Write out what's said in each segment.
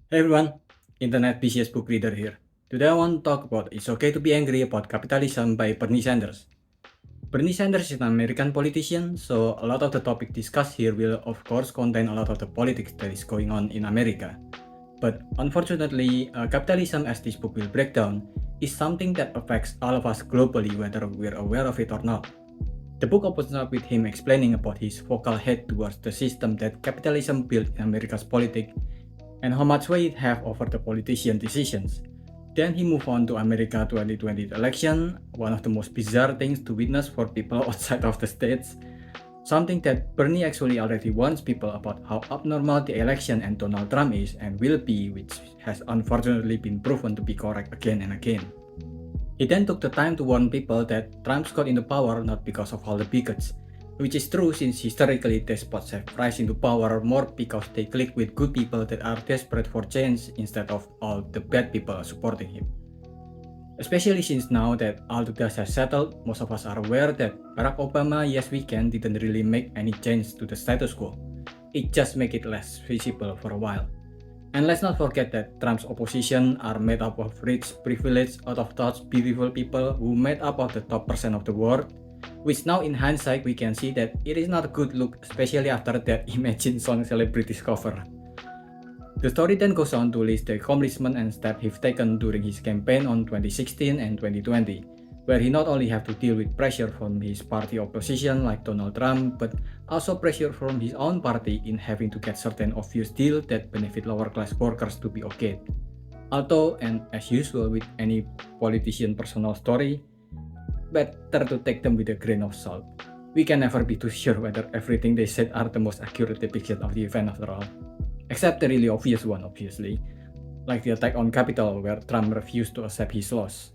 Hey everyone, Internet busiest book reader here. Today I want to talk about It's Okay to be Angry About Capitalism by Bernie Sanders. Bernie Sanders is an American politician, so a lot of the topic discussed here will of course contain a lot of the politics that is going on in America. But unfortunately, capitalism, as this book will break down, is something that affects all of us globally whether we're aware of it or not. The book opens up with him explaining about his vocal hate towards the system that capitalism built in America's politics and how much weight it have over the politician decisions. Then he moved on to America 2020 election, one of the most bizarre things to witness for people outside of the states. Something that Bernie actually already warns people about how abnormal the election and Donald Trump is and will be, which has unfortunately been proven to be correct again and again. He then took the time to warn people that Trump got into power not because of all the bigots, which is true since historically despots have risen into power more because they click with good people that are desperate for change instead of all the bad people supporting him. Especially since now that all the dust has settled, most of us are aware that Barack Obama, yes we can, didn't really make any change to the status quo. It just made it less visible for a while. And let's not forget that Trump's opposition are made up of rich, privileged, out of touch, beautiful people who made up of the top percent of the world, which now in hindsight we can see that it is not a good look, especially after that Imagine Song celebrities cover. The story then goes on to list the accomplishments and steps he's taken during his campaign on 2016 and 2020, where he not only have to deal with pressure from his party opposition like Donald Trump, but also pressure from his own party in having to get certain obvious deals that benefit lower class workers to be okay. Although, and as usual with any politician personal story, better to take them with a grain of salt. We can never be too sure whether everything they said are the most accurate depiction of the event after all. Except the really obvious one, obviously, like the attack on Capitol where Trump refused to accept his loss.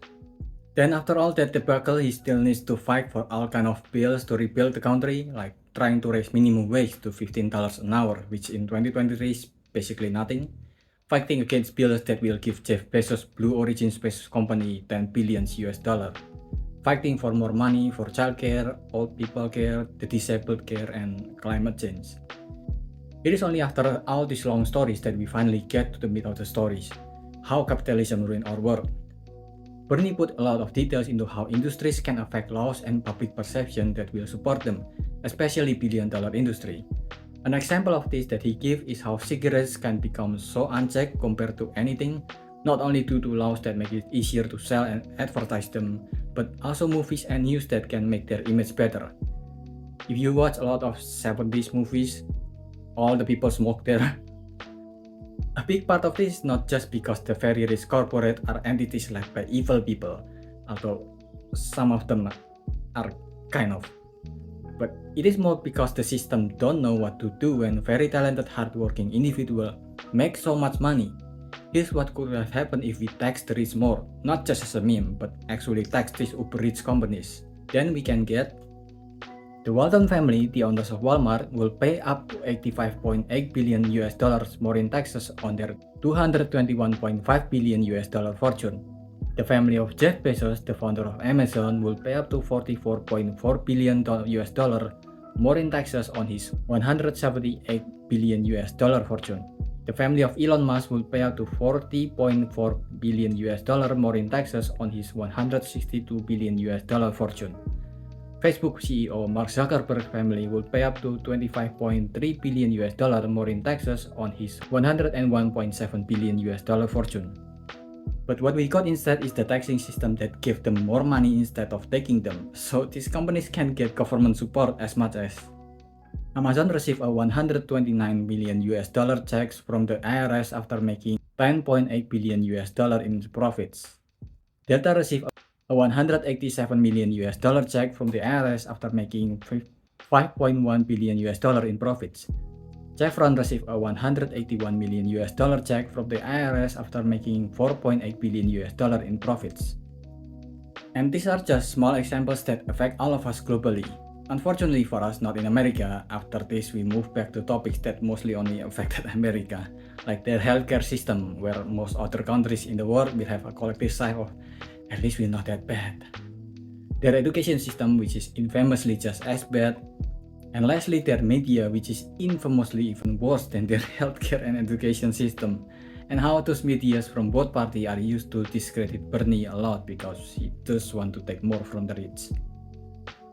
Then after all that debacle, he still needs to fight for all kind of bills to rebuild the country, like trying to raise minimum wage to $15 an hour, which in 2023 is basically nothing. Fighting against bills that will give Jeff Bezos' Blue Origin Space Company 10 billion US dollar. Fighting for more money for childcare, old people care, the disabled care, and climate change. It is only after all these long stories that we finally get to the meat of the stories, how capitalism ruined our world. Bernie put a lot of details into how industries can affect laws and public perception that will support them, especially billion-dollar industry. An example of this that he gives is how cigarettes can become so unchecked compared to anything, not only due to laws that make it easier to sell and advertise them, but also movies and news that can make their image better. If you watch a lot of 70s movies, all the people smoke there. A big part of this is not just because the very rich corporate are entities led by evil people, although some of them are kind of. But it is more because the system don't know what to do when very talented hardworking individual make so much money. Here's what could have happened if we tax the rich more, not just as a meme, but actually tax these uber rich companies. Then we can get the Walton family, the owners of Walmart, will pay up to 85.8 billion US dollars more in taxes on their 221.5 billion US dollar fortune. The family of Jeff Bezos, the founder of Amazon, will pay up to 44.4 billion US dollar more in taxes on his 178 billion US dollar fortune. The family of Elon Musk will pay up to 40.4 billion US dollar more in taxes on his 162 billion US dollar fortune. Facebook CEO Mark Zuckerberg family will pay up to 25.3 billion US dollar more in taxes on his 101.7 billion US dollar fortune. But what we got instead is the taxing system that gave them more money instead of taking them, so these companies can get government support as much as Amazon received a 129 million US dollar checks from the IRS after making 10.8 billion US dollar in profits. Delta received a 187 million US dollar check from the IRS after making 5.1 billion US dollar in profits. Chevron received a 181 million US dollar check from the IRS after making 4.8 billion US dollar in profits. And these are just small examples that affect all of us globally. Unfortunately for us, not in America. After this, we move back to topics that mostly only affected America, like their healthcare system, where most other countries in the world will have a collective sigh of, at least we're not that bad. Their education system, which is infamously just as bad, and lastly their media, which is infamously even worse than their healthcare and education system. and how those medias from both parties are used to discredit Bernie a lot because he does want to take more from the rich.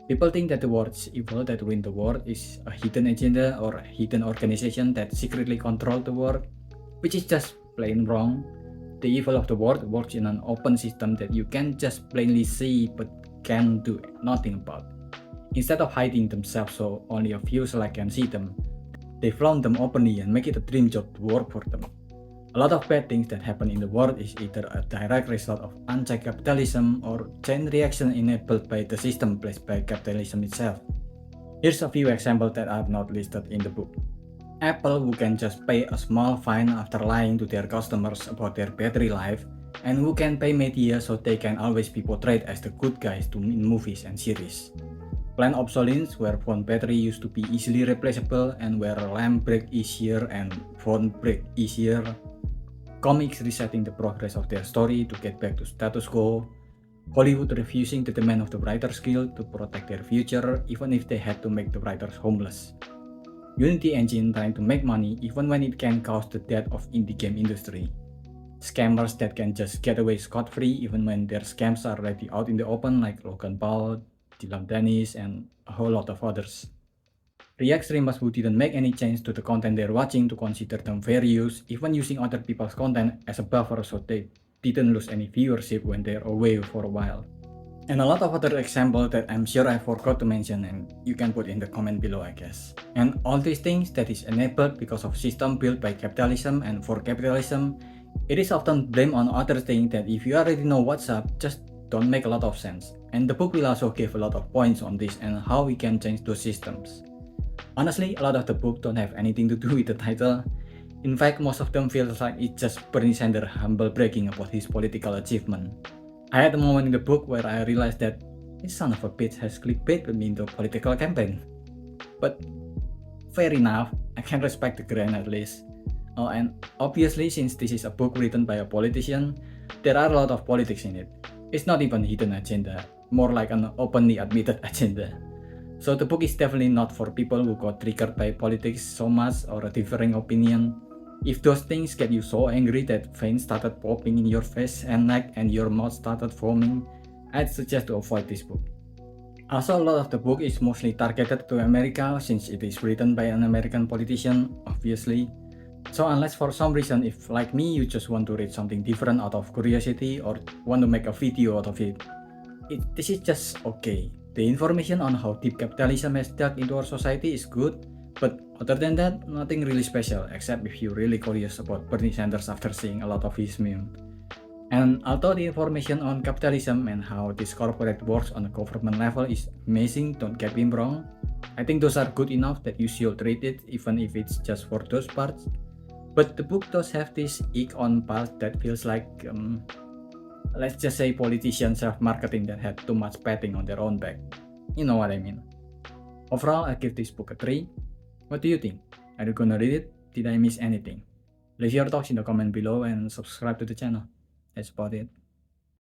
People think that the world's evil that win the world is a hidden agenda or a hidden organization that secretly control the world, which is just plain wrong. The evil of the world works in an open system that you can just plainly see but can do nothing about. Instead of hiding themselves so only a few select can see them, they flaunt them openly and make it a dream job to work for them. A lot of bad things that happen in the world is either a direct result of unchecked capitalism or chain reaction enabled by the system placed by capitalism itself. Here's a few examples that are not listed in the book. Apple, who can just pay a small fine after lying to their customers about their battery life, and who can pay media so they can always be portrayed as the good guys in movies and series. Planned obsolescence, where phone battery used to be easily replaceable and where lamp break easier and phone break easier. Comics resetting the progress of their story to get back to status quo. Hollywood refusing the demand of the Writers Guild to protect their future even if they had to make the writers homeless. Unity Engine trying to make money even when it can cause the death of indie game industry. Scammers that can just get away scot-free even when their scams are already out in the open like Logan Paul, Dylan Dennis, and a whole lot of others. React streamers who didn't make any change to the content they're watching to consider them fair use, even using other people's content as a buffer so they didn't lose any viewership when they're away for a while. And a lot of other examples that I'm sure I forgot to mention and you can put in the comment below, I guess. And all these things that is enabled because of system built by capitalism and for capitalism, it is often blamed on other things that if you already know what's up, just don't make a lot of sense. And the book will also give a lot of points on this and how we can change those systems. Honestly, a lot of the book don't have anything to do with the title. In fact, most of them feels like it's just Bernie Sanders humble bragging about his political achievement. I had a moment in the book where I realized that this son of a bitch has clickbaited me into a political campaign. But fair enough, I can respect the grain at least. Oh, and obviously, since this is a book written by a politician, there are a lot of politics in it. It's not even a hidden agenda, more like an openly admitted agenda. So the book is definitely not for people who got triggered by politics so much or a differing opinion. If those things get you so angry that veins started popping in your face and neck and your mouth started foaming, I'd suggest to avoid this book. Also, a lot of the book is mostly targeted to America since it is written by an American politician, obviously. So unless for some reason, if like me, you just want to read something different out of curiosity or want to make a video out of it, this is just okay. The information on how deep capitalism has dug into our society is good, but other than that, nothing really special except if you're really curious about Bernie Sanders after seeing a lot of his memes. And although the information on capitalism and how this corporate works on a government level is amazing, don't get me wrong, I think those are good enough that you should read it even if it's just for those parts. But the book does have this ick on part that feels like, let's just say politician self-marketing that had too much patting on their own back. You know what I mean. Overall, I give this book a 3. What do you think? Are you gonna read it? Did I miss anything? Leave your thoughts in the comment below and subscribe to the channel. That's about it.